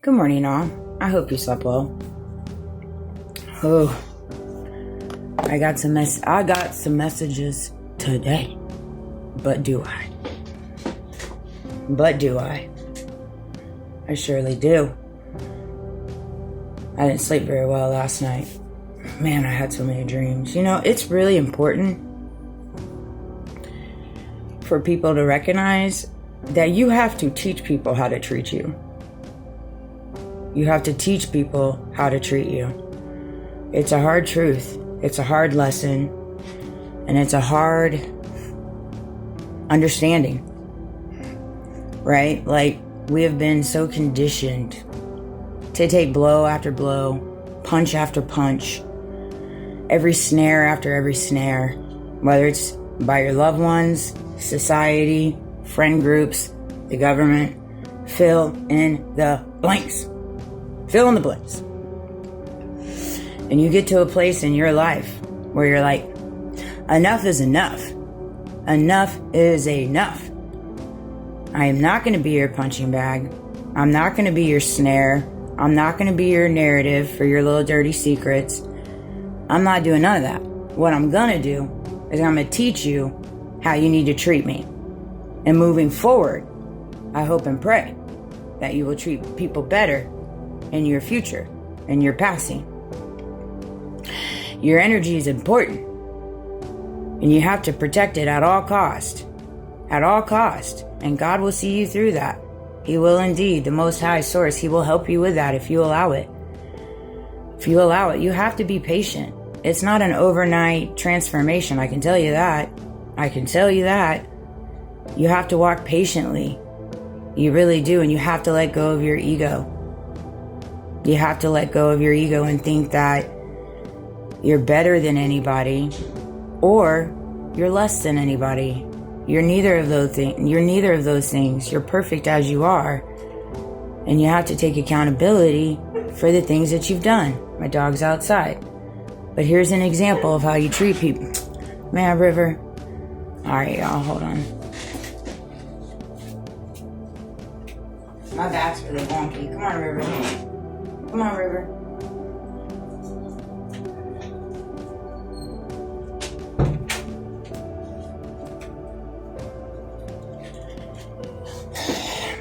Good morning, all. I hope you slept well. Oh, I got some messages today. But do I? I surely do. I didn't sleep very well last night. Man, I had so many dreams. It's really important for people to recognize that you have to teach people how to treat you. You have to teach people how to treat you. It's a hard truth. It's a hard lesson. And it's a hard understanding. Right? Like, we have been so conditioned to take blow after blow, punch after punch, every snare after every snare, whether it's by your loved ones, society, friend groups, the government. Fill in the blanks. Fill in the blanks. And you get to a place in your life where you're like, enough is enough. Enough is enough. I am not going to be your punching bag. I'm not going to be your snare. I'm not going to be your narrative for your little dirty secrets. I'm not doing none of that. What I'm going to do is I'm going to teach you how you need to treat me. And moving forward, I hope and pray that you will treat people better in your future, in your passing. Your energy is important. And you have to protect it at all cost. At all cost. And God will see you through that. He will indeed. The Most High Source, He will help you with that if you allow it. If you allow it, you have to be patient. It's not an overnight transformation. I can tell you that. You have to walk patiently. You really do. And you have to let go of your ego. You have to let go of your ego and think that you're better than anybody or you're less than anybody. You're neither of those things. You're perfect as you are. And you have to take accountability for the things that you've done. My dog's outside. But here's an example of how you treat people. Man, River. All right, y'all, hold on. My back's really wonky. Come on, River.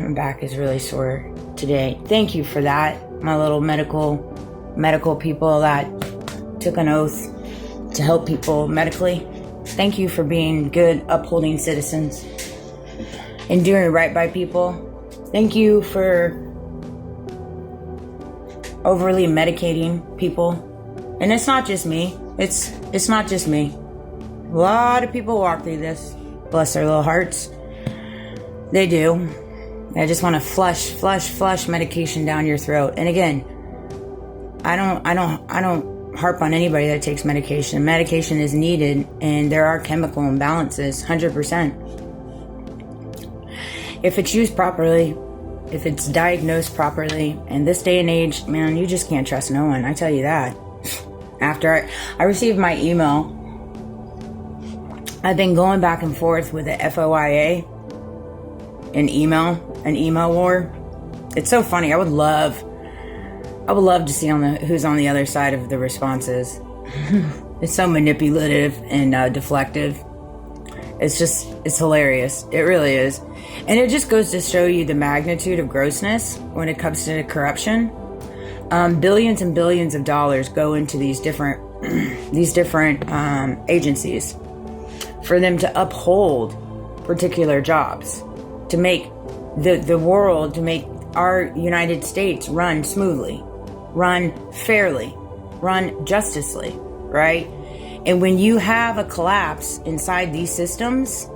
My back is really sore today. Thank you for that, my little medical people that took an oath to help people medically. Thank you for being good, upholding citizens and doing right by people. Thank you for overly medicating people. And it's not just me. It's not just me. A lot of people walk through this. Bless their little hearts. They do. I just want to flush medication down your throat. And again, I don't harp on anybody that takes medication. Medication is needed, and there are chemical imbalances, 100%. If it's used properly, if it's diagnosed properly, in this day and age, man, you just can't trust no one. I tell you that. After I received my email, I've been going back and forth with the FOIA, an email war. It's so funny. I would love to see who's on the other side of the responses. It's so manipulative and deflective. It's hilarious. It really is. And it just goes to show you the magnitude of grossness when it comes to corruption. Billions and billions of dollars go into these different agencies for them to uphold particular jobs, to make the world, to make our United States run smoothly, run fairly, run justly, right? And when you have a collapse inside these systems,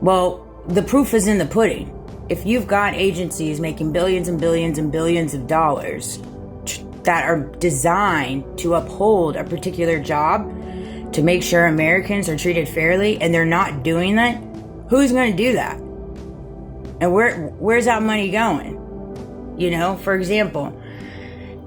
well, the proof is in the pudding. If you've got agencies making billions and billions and billions of dollars that are designed to uphold a particular job, to make sure Americans are treated fairly, and they're not doing that, who's going to do that? And where's that money going? For example,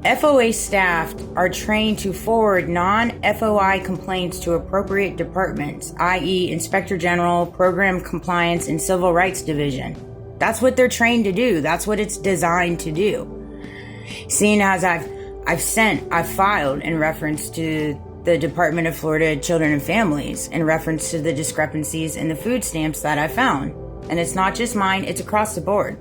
FOA staff are trained to forward non-FOI complaints to appropriate departments, i.e. Inspector General, Program Compliance, and Civil Rights Division. That's what they're trained to do. That's what it's designed to do. Seeing as I've filed in reference to the Department of Florida Children and Families in reference to the discrepancies in the food stamps that I found. And it's not just mine, it's across the board.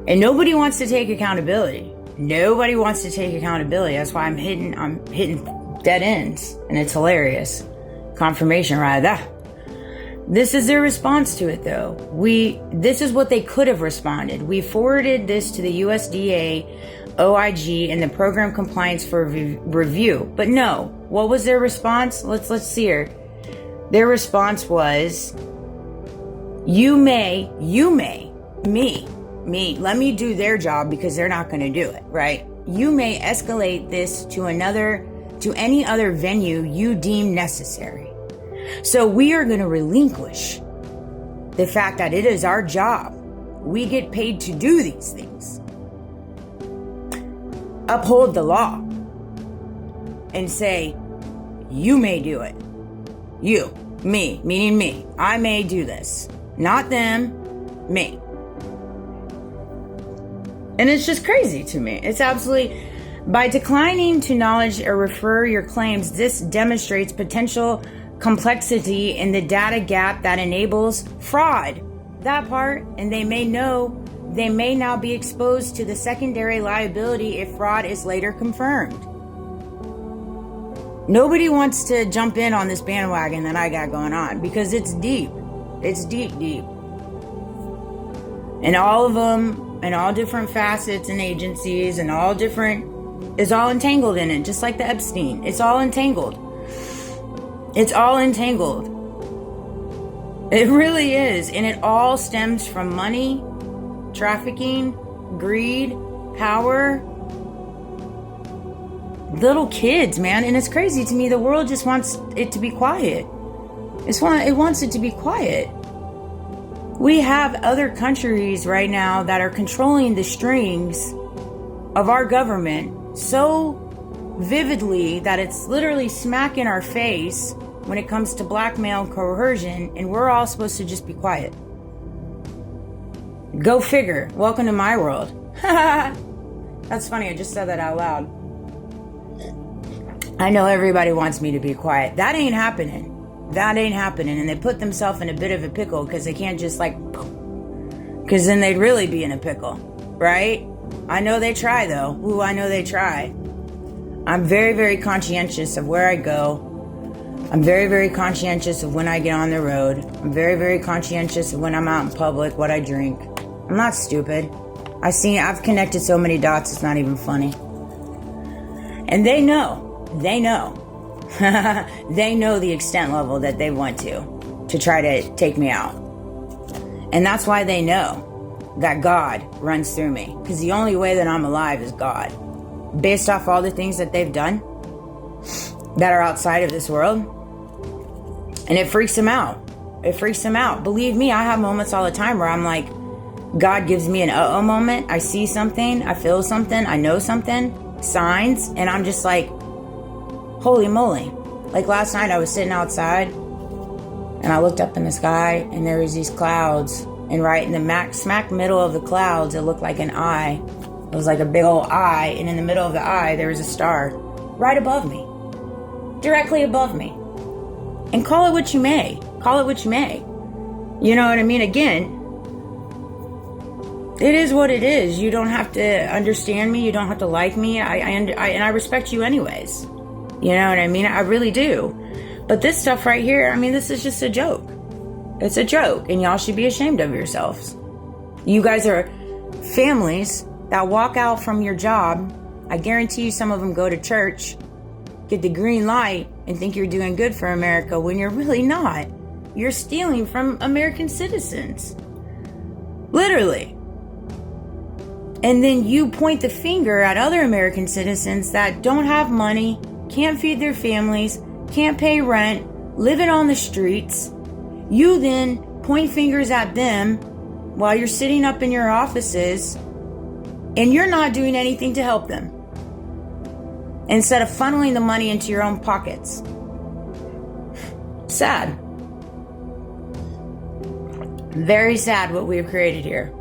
And nobody wants to take accountability. Nobody wants to take accountability. That's why I'm hitting dead ends. And it's hilarious. Confirmation, right? This is their response to it, though. This is what they could have responded. We forwarded this to the USDA, OIG, and the program compliance for review. But no, what was their response? Let's see here. Their response was, me, let me do their job because they're not going to do it, right? You may escalate this to any other venue you deem necessary. So we are going to relinquish the fact that it is our job. We get paid to do these things. Uphold the law and say, you may do it. You, me, meaning me. I may do this. Not them, me. And it's just crazy to me. It's absolutely, by declining to acknowledge or refer your claims, this demonstrates potential complexity in the data gap that enables fraud. That part, and they may now be exposed to the secondary liability if fraud is later confirmed. Nobody wants to jump in on this bandwagon that I got going on because it's deep. It's deep. And all of them, and all different facets and agencies, and is all entangled in it, just like the Epstein. It's all entangled. It's all entangled. It really is. And it all stems from money, trafficking, greed, power. Little kids, man. And it's crazy to me. The world just wants it to be quiet. It wants it to be quiet. We have other countries right now that are controlling the strings of our government so vividly that it's literally smack in our face when it comes to blackmail and coercion, and we're all supposed to just be quiet. Go figure. Welcome to my world. That's funny, I just said that out loud. I know everybody wants me to be quiet. That ain't happening. And they put themselves in a bit of a pickle because they can't just because then they'd really be in a pickle, right? I know they try though. Ooh, I know they try. I'm very, very conscientious of where I go. I'm very, very conscientious of when I get on the road. I'm very, very conscientious of when I'm out in public, what I drink. I'm not stupid. I've connected so many dots, it's not even funny. And they know. They know the extent level that they want to try to take me out. And that's why they know that God runs through me. Because the only way that I'm alive is God. Based off all the things that they've done that are outside of this world. And it freaks them out. Believe me, I have moments all the time where I'm like, God gives me an uh-oh moment. I see something, I feel something, I know something, signs, and I'm just like, holy moly. Like last night I was sitting outside and I looked up in the sky and there was these clouds, and right in the smack middle of the clouds it looked like an eye. It was like a big old eye, and in the middle of the eye there was a star right above me, directly above me. And call it what you may. You know what I mean? Again, it is what it is. You don't have to understand me. You don't have to like me. And I respect you anyways. You know what I mean? I really do. But this stuff right here, I mean, this is just a joke. It's a joke, and y'all should be ashamed of yourselves. You guys are families that walk out from your job. I guarantee you some of them go to church, get the green light, and think you're doing good for America when you're really not. You're stealing from American citizens. Literally. And then you point the finger at other American citizens that don't have money, can't feed their families, can't pay rent, living on the streets. You then point fingers at them while you're sitting up in your offices and you're not doing anything to help them. Instead of funneling the money into your own pockets. Sad. Very sad what we have created here.